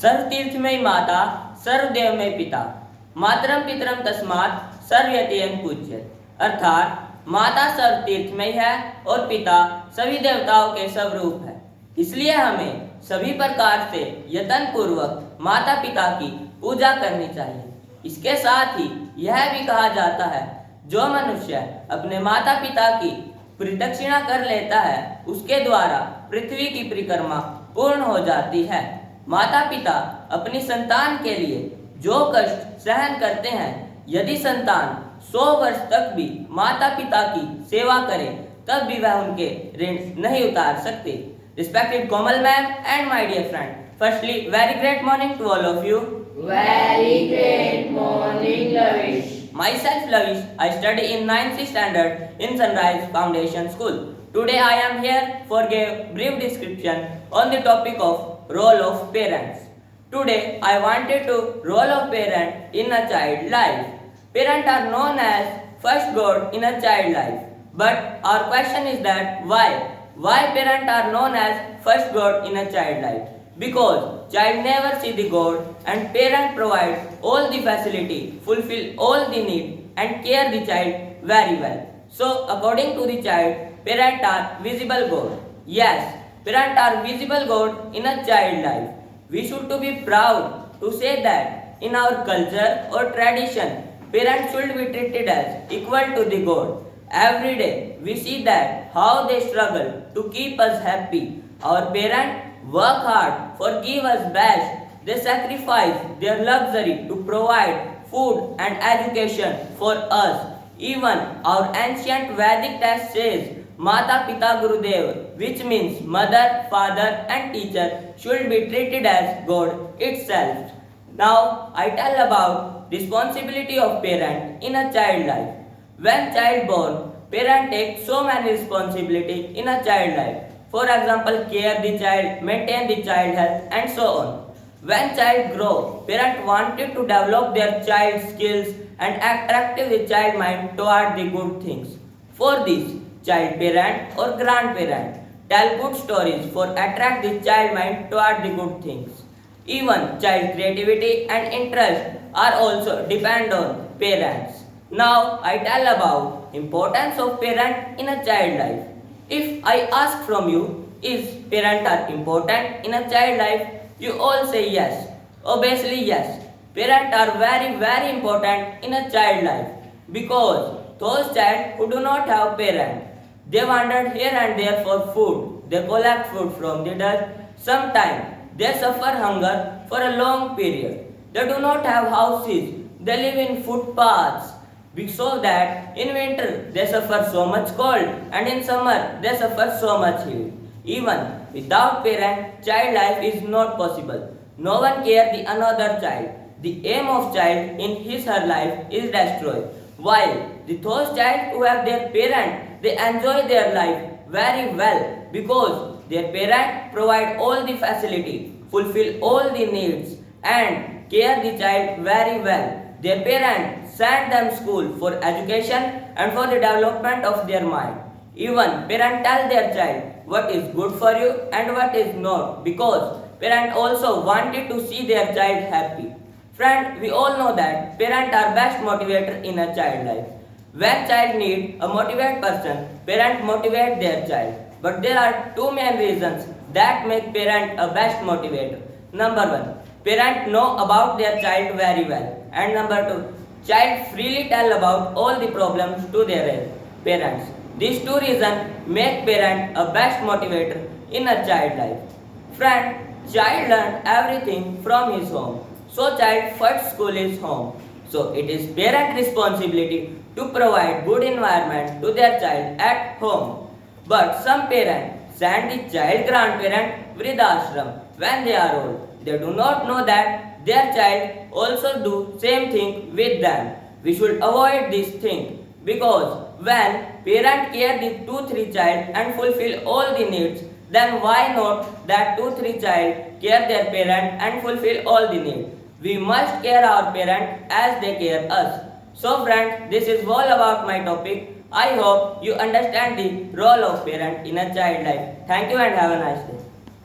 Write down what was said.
सर्वतीर्थमयी माता सर्वदेवमय पिता मातरम पितरम तस्मात् सर्वयतियन पूज्यत। अर्थात माता सर्वतीर्थमय है और पिता सभी देवताओं के स्वरूप है, इसलिए हमें सभी प्रकार से यत्न पूर्वक माता पिता की पूजा करनी चाहिए। इसके साथ ही यह भी कहा जाता है, जो मनुष्य अपने माता पिता की प्रदक्षिणा कर लेता है उसके द्वारा पृथ्वी की परिक्रमा पूर्ण हो जाती है। माता पिता अपनी संतान के लिए जो कष्ट सहन करते हैं, यदि संतान 100 वर्ष तक भी माता पिता की सेवा करे तब भी वह उनके ऋण नहीं उतार सकते। Respected Komal ma'am and my dear friend, firstly very great morning to all of you. Very great morning, Lavish. Myself Lavish, I study in 9th standard in Sunrise Foundation School. Today I am here for give brief description on the topic of role of parents. Today I wanted to role of parent in a child life. Parents are known as first God in a child life. But our question is that why? Why parents are known as first God in a child life? Because child never see the God and parent provide all the facility, fulfill all the need and care the child very well. So according to the child, parents are visible God. Yes, parents are visible God in a child life. We should to be proud to say that in our culture or tradition, parents should be treated as equal to the God. Every day we see that how they struggle to keep us happy. Our parents work hard for give us best. They sacrifice their luxury to provide food and education for us. Even our ancient Vedic text says Mata Pita Gurudev, which means mother, father and teacher should be treated as God itself. Now I tell about responsibility of parent in a child life. When child born, parent take so many responsibility in a child life. For example, care the child, maintain the child health and so on. When child grow, parent wanted to develop their child skills and attractive the child mind toward the good things. For this, child parent or grandparent tell good stories for attract the child mind toward the good things. Even child creativity and interest are also depend on parents. Now I tell about importance of parent in a child life. If I ask from you, is parent are important in a child life? You all say yes. Obviously yes. Parents are very important in a child life because those child who do not have parent, they wander here and there for food. They collect food from the dust. Sometimes they suffer hunger for a long period. They do not have houses. They live in footpaths. So that in winter they suffer so much cold and in summer they suffer so much heat. Even without parent, child life is not possible. No one cares the another child. The aim of child in his her life is destroyed. While those child who have their parent, they enjoy their life very well because their parent provide all the facility, fulfill all the needs and care the child very well. Their parents send them school for education and for the development of their mind. Even parents tell their child what is good for you and what is not because parents also wanted to see their child happy. Friend, we all know that parents are best motivator in a child life. When child need a motivate person, parents motivate their child. But there are two main reasons that make parent a best motivator. Number one, parents know about their child very well. And number two, child freely tell about all the problems to their parents. These two reasons make parent a best motivator in a child life. Friend, child learn everything from his home. So child first school is home. So it is parent responsibility to provide good environment to their child at home. But some parents send the child grandparent Vridashram when they are old. They do not know that their child also do same thing with them. We should avoid this thing because when parent care the 2-3 child and fulfill all the needs, then why not that 2-3 child care their parent and fulfill all the needs? We must care our parent as they care us. So friends, this is all about my topic. I hope you understand the role of parent in a child life. Thank you and have a nice day.